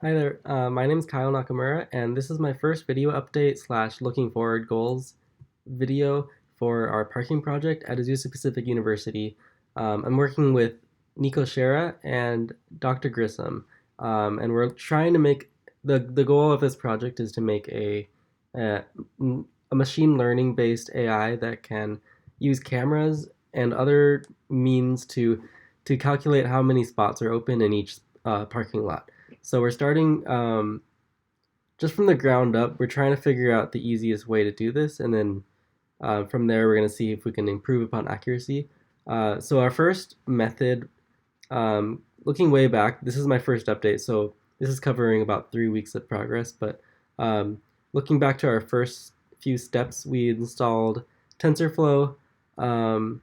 Hi there, my name is Kyle Nakamura, and this is my first video update slash looking forward goals video for our parking project at Azusa Pacific University. I'm working with Nico Chera and Dr. Grissom, and we're trying to make the goal of this project is to make a, a machine learning based AI that can use cameras and other means to calculate how many spots are open in each parking lot. So we're starting just from the ground up. We're trying to figure out the easiest way to do this, and then from there we're going to see if we can improve upon accuracy. So our first method, looking way back, this is my first update, so this is covering about 3 weeks of progress. But looking back to our first few steps, we installed TensorFlow. Um,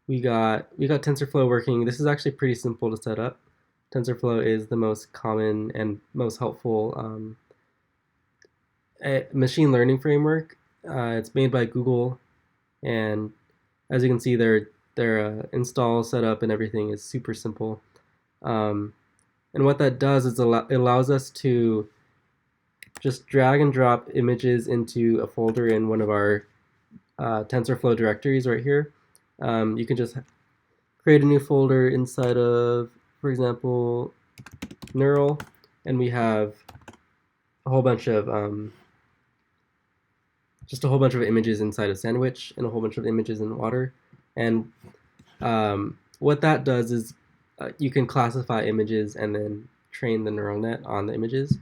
we got TensorFlow working. This is actually pretty simple to set up. TensorFlow is the most common and most helpful machine learning framework. It's made by Google, and as you can see, their install setup and everything is super simple. Um, and what that does is it allows us to just drag and drop images into a folder in one of our TensorFlow directories right here. You can just create a new folder inside of, for example, neural, and we have a whole bunch of just a whole bunch of images inside of sandwich and a whole bunch of images in water. And what that does is you can classify images and then train the neural net on the images.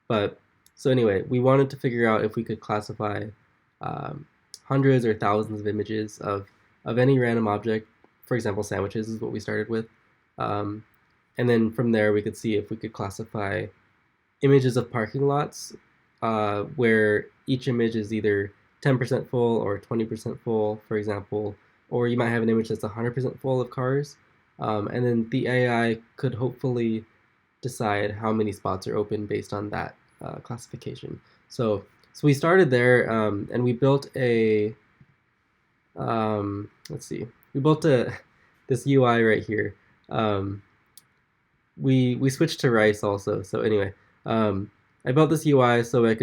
But so anyway, we wanted to figure out if we could classify hundreds or thousands of images of any random object. For example, sandwiches is what we started with. Um, and then from there, we could see if we could classify images of parking lots where each image is either 10% full or 20% full, for example, or you might have an image that's 100% full of cars. And then the AI could hopefully decide how many spots are open based on that classification. So we started there, and we built let's see, we built this UI right here. Um, we switched to rice also. So anyway, I built this UI so I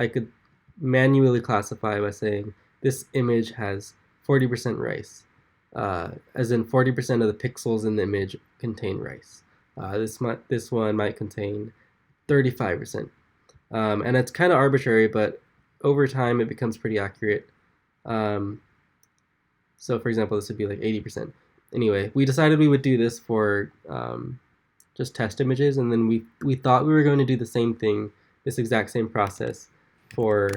could manually classify by saying this image has 40% rice, as in 40% of the pixels in the image contain rice. This one might contain 35%, and it's kind of arbitrary, but over time it becomes pretty accurate. Um, so for example, this would be like 80%. Anyway, we decided we would do this for just test images, and then we thought we were going to do the same thing, this exact same process for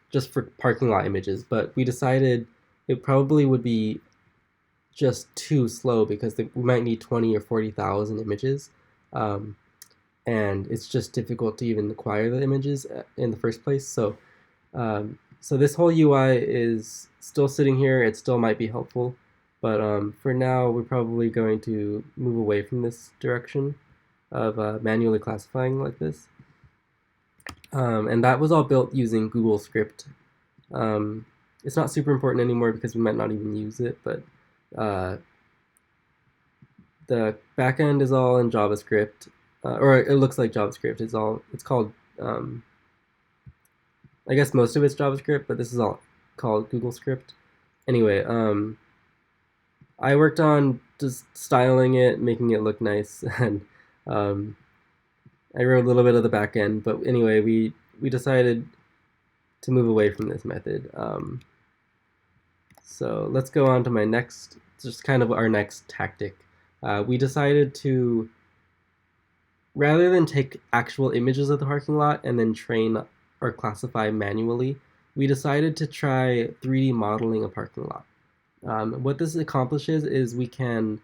just for parking lot images, but we decided it probably would be just too slow because we might need 20 or 40,000 images, um, and it's just difficult to even acquire the images in the first place. So this whole UI is still sitting here. It still might be helpful, but for now, we're probably going to move away from this direction of manually classifying like this. And that was all built using Google Script. It's not super important anymore because we might not even use it, but uh, the backend is all in JavaScript, or it looks like JavaScript. It's called, I guess most of it's JavaScript, but this is all called Google Script. Anyway, I worked on just styling it, making it look nice, and um, I wrote a little bit of the back end. But anyway, we decided to move away from this method. So let's go on to my next, just kind of our next tactic. We decided to, rather than take actual images of the parking lot and then train or classify manually, we decided to try 3D modeling a parking lot. What this accomplishes is we can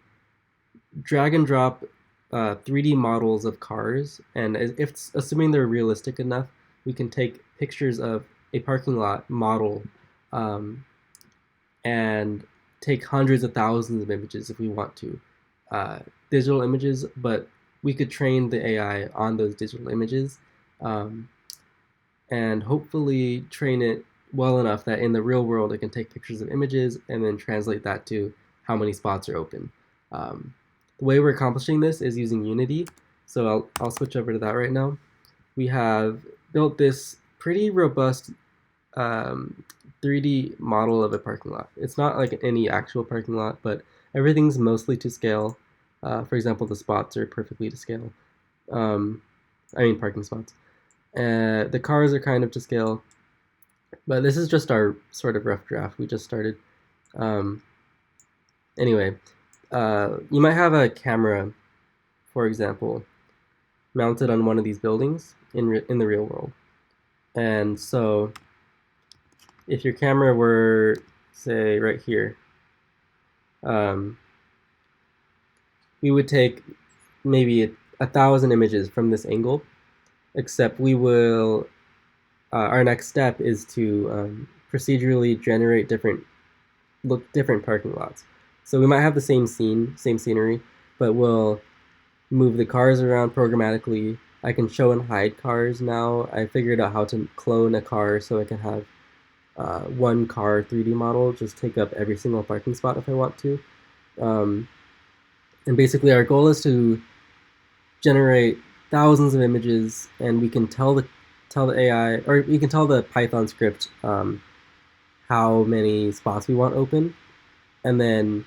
drag and drop 3D models of cars, and if assuming they're realistic enough, we can take pictures of a parking lot model and take hundreds of thousands of images if we want to, digital images, but we could train the AI on those digital images, and hopefully train it well enough that in the real world it can take pictures of images and then translate that to how many spots are open. The way we're accomplishing this is using Unity. So I'll switch over to that right now. We have built this pretty robust 3D model of a parking lot. It's not like any actual parking lot, but everything's mostly to scale. For example, the spots are perfectly to scale. Um, I mean, parking spots. The cars are kind of to scale, but this is just our sort of rough draft. We just started. Um, anyway, you might have a camera, for example, mounted on one of these buildings in the real world. And so if your camera were, say, right here, um, we would take maybe 1,000 images from this angle, except we will, our next step is to procedurally generate different parking lots. So we might have the same scenery, but we'll move the cars around programmatically. I can show and hide cars now. I figured out how to clone a car so I can have one car 3D model just take up every single parking spot if I want to. And basically our goal is to generate thousands of images, and we can tell the AI, or we can tell the Python script how many spots we want open, and then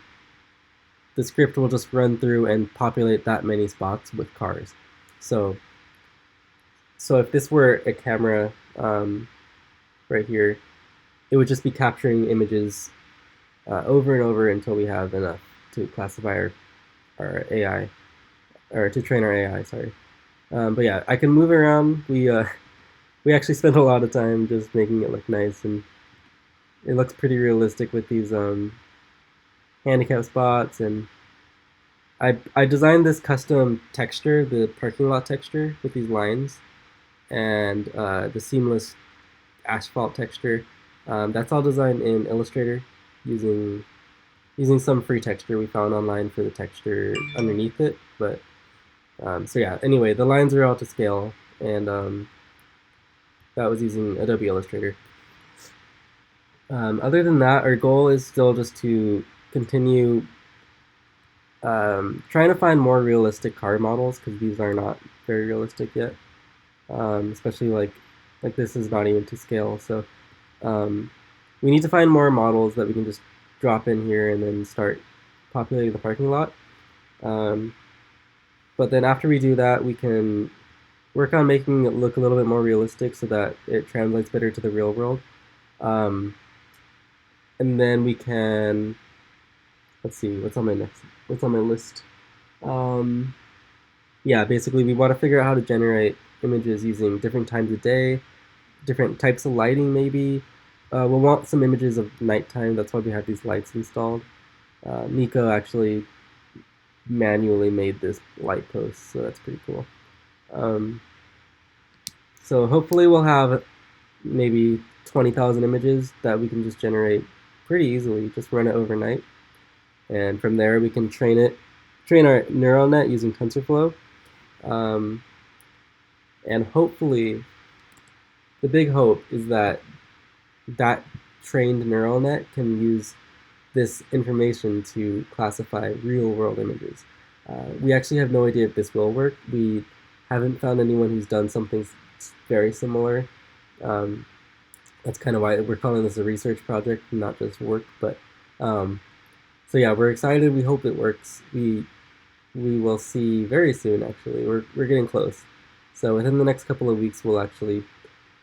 the script will just run through and populate that many spots with cars. So if this were a camera right here, it would just be capturing images over and over until we have enough to classify our AI, or to train our AI, sorry. But yeah, I can move around. We actually spent a lot of time just making it look nice, and it looks pretty realistic with these handicap spots. And I designed this custom texture, the parking lot texture with these lines, and the seamless asphalt texture. That's all designed in Illustrator using some free texture we found online for the texture underneath it. But so yeah, anyway, the lines are all to scale, and that was using Adobe Illustrator. Other than that, our goal is still just to continue trying to find more realistic car models, because these are not very realistic yet. Especially like this is not even to scale. So we need to find more models that we can just drop in here and then start populating the parking lot. But then after we do that, we can work on making it look a little bit more realistic so that it translates better to the real world. And then we can, let's see, what's on my list? Yeah, basically we want to figure out how to generate images using different times of day, different types of lighting maybe. We'll want some images of nighttime. That's why we have these lights installed. Nico actually manually made this light post, so that's pretty cool. So hopefully we'll have maybe 20,000 images that we can just generate pretty easily. Just run it overnight, and from there we can train our neural net using TensorFlow. And hopefully, the big hope is that trained neural net can use this information to classify real-world images. We actually have no idea if this will work. We haven't found anyone who's done something very similar. That's kind of why we're calling this a research project, not just work. But so yeah, we're excited. We hope it works. We will see very soon. Actually, we're getting close. So within the next couple of weeks, we'll actually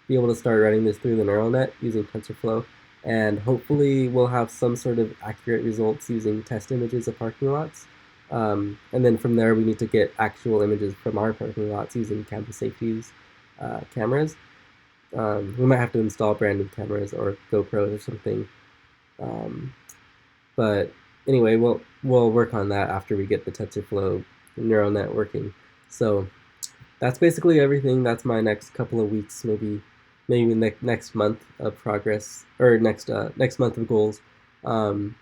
be able to start running this through the neural net using TensorFlow, and hopefully we'll have some sort of accurate results using test images of parking lots. And then from there, we need to get actual images from our parking lots using Campus Safety's cameras. We might have to install brand new cameras or GoPros or something. But anyway, we'll work on that after we get the TensorFlow neural net working. So that's basically everything. That's my next couple of weeks, maybe next month of progress, or next month of goals. But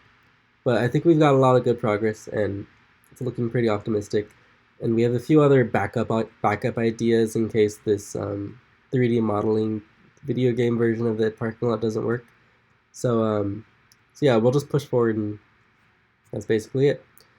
I think we've got a lot of good progress, and it's looking pretty optimistic. And we have a few other backup ideas in case this 3D modeling video game version of the parking lot doesn't work. So yeah, we'll just push forward, and that's basically it.